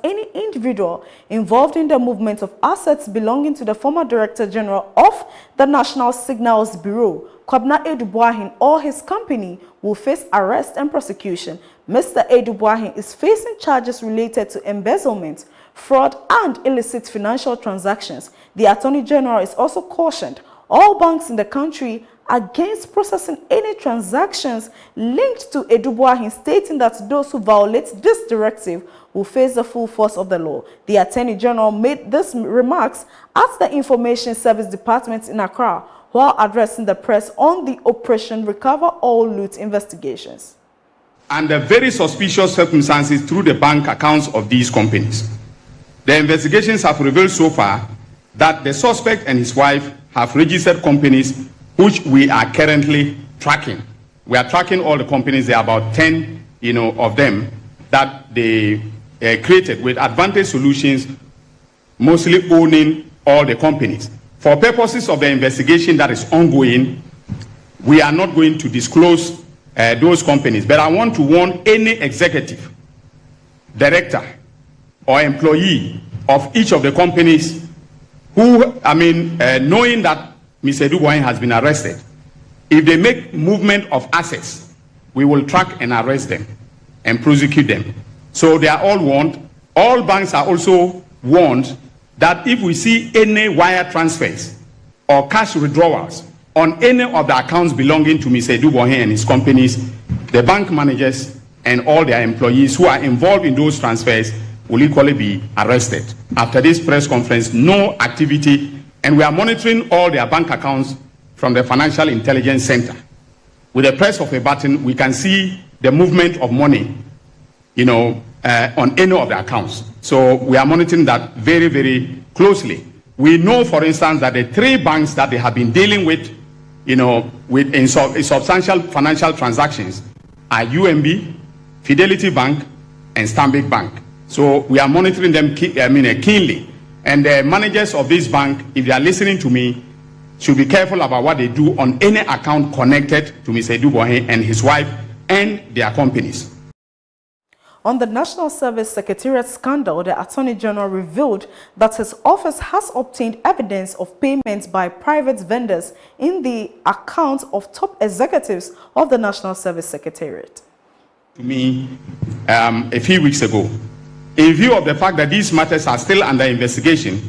any individual involved in the movement of assets belonging to the former Director General of the National Signals Bureau, Kwabena Boahen, or his company will face arrest and prosecution. Mr. Boahen is facing charges related to embezzlement, fraud, and illicit financial transactions. The Attorney General is also cautioned all banks in the country against processing any transactions linked to Boahen, stating that those who violate this directive will face the full force of the law. The Attorney General made these remarks at the Information Service Department in Accra while addressing the press on the Operation Recover All Loot investigations. Under very suspicious circumstances through the bank accounts of these companies. The investigations have revealed so far that the suspect and his wife have registered companies which we are currently tracking. We are tracking all the companies. There are about 10, of them that they created with Advantage Solutions, mostly owning all the companies. For purposes of the investigation that is ongoing, we are not going to disclose those companies. But I want to warn any executive, director, or employee of each of the companies who, knowing that Mr. Boahen has been arrested, if they make movement of assets, we will track and arrest them and prosecute them. So they are all warned. All banks are also warned that if we see any wire transfers or cash withdrawals on any of the accounts belonging to Mr. Boahen and his companies, the bank managers and all their employees who are involved in those transfers will equally be arrested. After this press conference, no activity, and we are monitoring all their bank accounts from the Financial Intelligence Center. With the press of a button, we can see the movement of money, on any of the accounts. So we are monitoring that very, very closely. We know, for instance, that the 3 banks that they have been dealing with, in substantial financial transactions are UMB, Fidelity Bank, and Stanbic Bank. So we are monitoring them keenly. And the managers of this bank, if they are listening to me, should be careful about what they do on any account connected to Mr. Boahen and his wife and their companies. On the National Service Secretariat scandal, the Attorney General revealed that his office has obtained evidence of payments by private vendors in the accounts of top executives of the National Service Secretariat. To me, a few weeks ago, in view of the fact that these matters are still under investigation,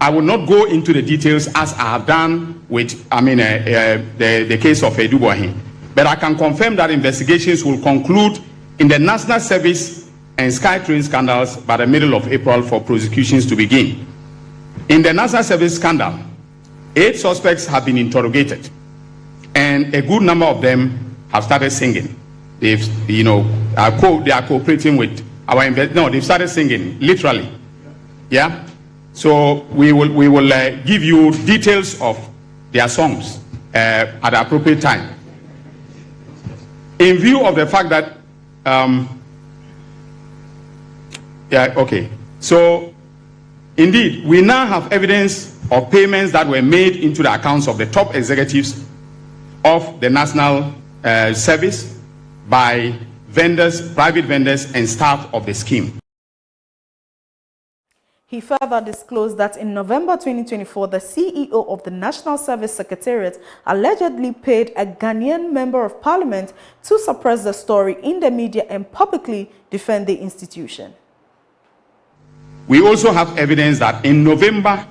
I will not go into the details as I have done with, the case of Boahen. But I can confirm that investigations will conclude in the National Service and SkyTrain scandals by the middle of April for prosecutions to begin. In the National Service scandal, 8 suspects have been interrogated, and a good number of them have started singing. They are cooperating with our they've started singing, literally. Yeah? So we will give you details of their songs at the appropriate time. In view of the fact that so indeed, we now have evidence of payments that were made into the accounts of the top executives of the National Service by vendors, private vendors, and staff of the scheme. He further disclosed that in November 2024, the CEO of the National Service Secretariat allegedly paid a Ghanaian member of parliament to suppress the story in the media and publicly defend the institution. We also have evidence that in November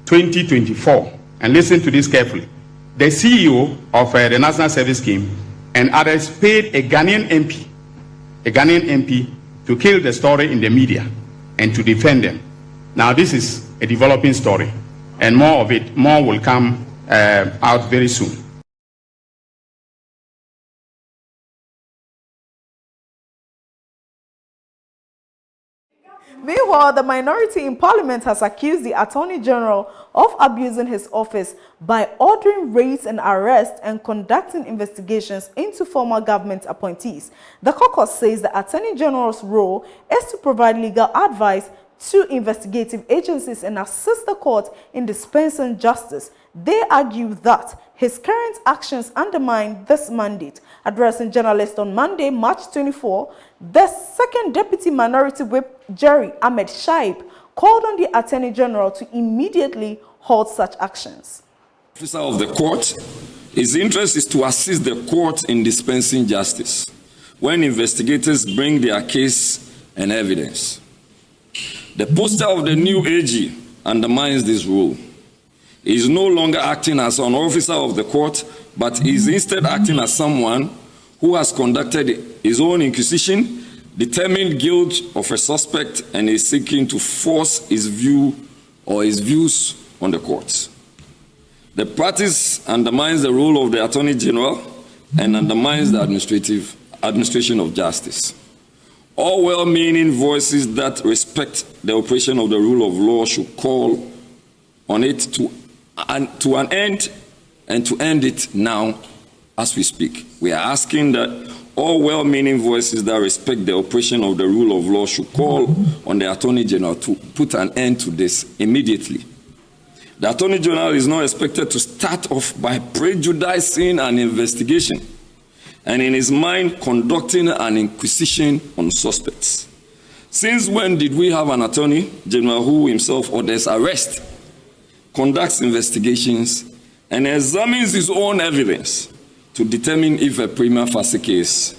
2024, and listen to this carefully, the CEO of the National Service Scheme and others paid a Ghanaian MP to kill the story in the media and to defend them. Now, this is a developing story, and more will come out very soon. Meanwhile, the minority in Parliament has accused the Attorney General of abusing his office by ordering raids and arrests and conducting investigations into former government appointees. The caucus says the Attorney General's role is to provide legal advice two investigative agencies and assist the court in dispensing justice. They argue that his current actions undermine this mandate. Addressing journalists on Monday, March 24, the second Deputy Minority Whip, Jerry Ahmed Shaib, called on the Attorney General to immediately halt such actions. Officer of the court, his interest is to assist the court in dispensing justice when investigators bring their case and evidence. The poster of the new AG undermines this rule. He is no longer acting as an officer of the court, but is instead acting as someone who has conducted his own inquisition, determined guilt of a suspect, and is seeking to force his view or his views on the courts. The practice undermines the role of the Attorney General and undermines the administration of justice. All well-meaning voices that respect the operation of the rule of law should call on it to an end, and to end it now as we speak. We are asking that all well-meaning voices that respect the operation of the rule of law should call on the Attorney General to put an end to this immediately. The Attorney General is not expected to start off by prejudicing an investigation and in his mind conducting an inquisition on suspects. Since when did we have an Attorney General who himself orders arrest, conducts investigations, and examines his own evidence to determine if a prima facie case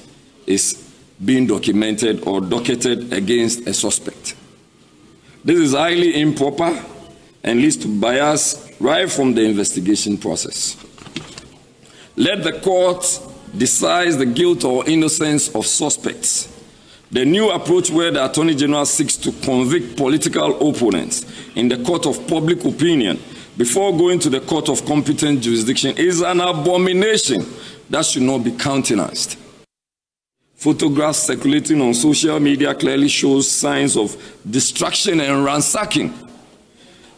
is being documented or docketed against a suspect? This is highly improper and leads to bias right from the investigation process. Let the court decide the guilt or innocence of suspects. The new approach where the Attorney General seeks to convict political opponents in the court of public opinion before going to the court of competent jurisdiction is an abomination that should not be countenanced. Photographs circulating on social media clearly shows signs of destruction and ransacking,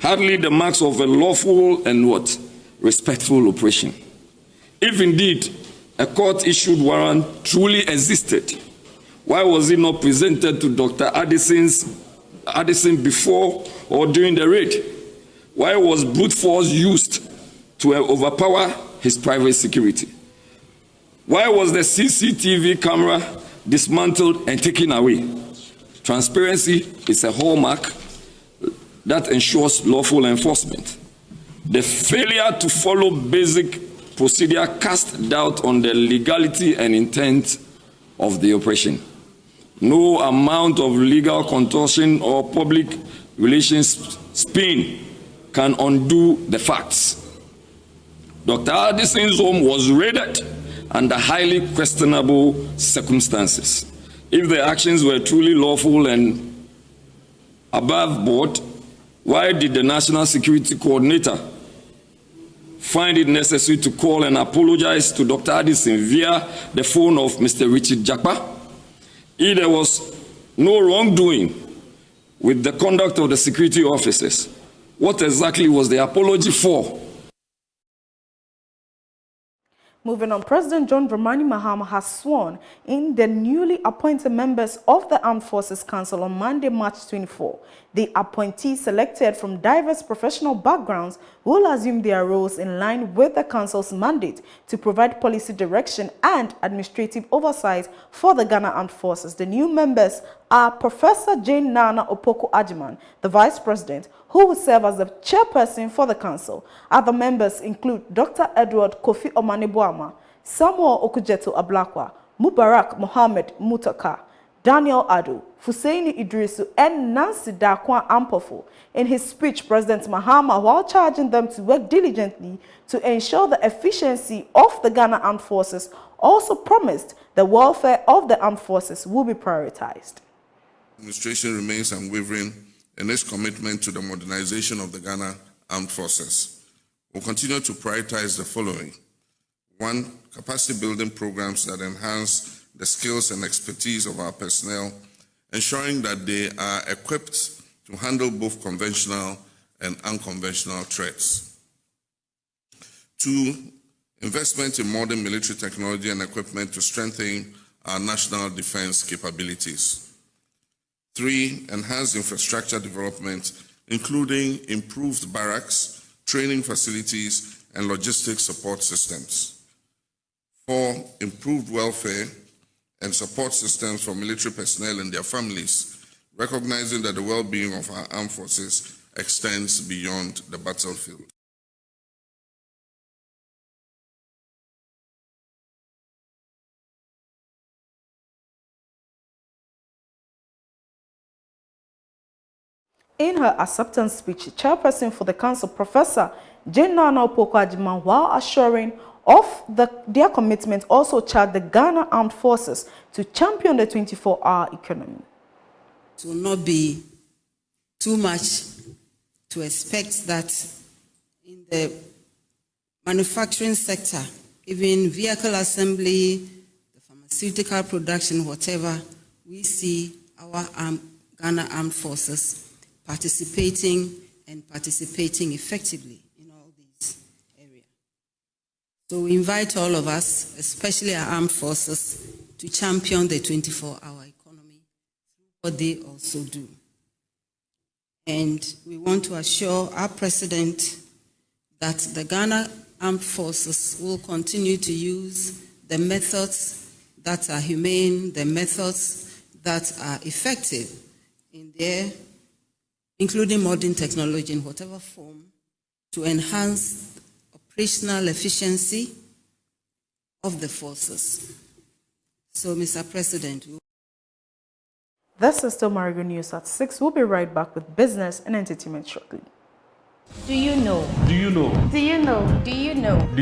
hardly the marks of a lawful and respectful operation. If indeed a court-issued warrant truly existed, why was it not presented to Dr. Addison before or during the raid? Why was brute force used to overpower his private security? Why was the CCTV camera dismantled and taken away? Transparency is a hallmark that ensures lawful enforcement. The failure to follow basic procedure cast doubt on the legality and intent of the operation. No amount of legal contortion or public relations spin can undo the facts. Dr. Addison's home was raided under highly questionable circumstances. If the actions were truly lawful and above board, why did the National Security Coordinator find it necessary to call and apologize to Dr. Addison via the phone of Mr. Richard Jakpa? If there was no wrongdoing with the conduct of the security officers, what exactly was the apology for? Moving on, President John Dramani Mahama has sworn in the newly appointed members of the Armed Forces Council on Monday, March 24. The appointees, selected from diverse professional backgrounds, will assume their roles in line with the Council's mandate to provide policy direction and administrative oversight for the Ghana Armed Forces. The new members are Professor Jane Nana Opoku Ajiman, the Vice President, who will serve as the chairperson for the council. Other members include Dr. Edward Kofi Omane-Boama, Samuel Okujeto Ablakwa, Mubarak Mohammed Mutaka, Daniel Ado, Fuseini Idrisu, and Nancy Dakwa Ampofo. In his speech, President Mahama, while charging them to work diligently to ensure the efficiency of the Ghana Armed Forces, also promised the welfare of the armed forces will be prioritized. The administration remains unwavering in its commitment to the modernization of the Ghana Armed Forces. We'll continue to prioritize the following. 1, capacity building programs that enhance the skills and expertise of our personnel, ensuring that they are equipped to handle both conventional and unconventional threats. 2, investment in modern military technology and equipment to strengthen our national defense capabilities. 3, enhanced infrastructure development, including improved barracks, training facilities, and logistics support systems. 4, improved welfare and support systems for military personnel and their families, recognizing that the well-being of our armed forces extends beyond the battlefield. In her acceptance speech, chairperson for the council, Professor Jane Nana Opoku-Agyeman, while assuring of their commitment, also charged the Ghana Armed Forces to champion the 24-hour economy. It will not be too much to expect that in the manufacturing sector, even vehicle assembly, the pharmaceutical production, whatever, we see our Ghana Armed Forces participating effectively in all these areas. So we invite all of us, especially our armed forces, to champion the 24-hour economy, what they also do. And we want to assure our president that the Ghana Armed Forces will continue to use the methods that are humane, the methods that are effective in their, including modern technology in whatever form, to enhance operational efficiency of the forces. So, Mr. President, This is still Marigo News at 6. We'll be right back with business and entertainment shortly. Do you know? Do you know? Do you know? Do you know? Do you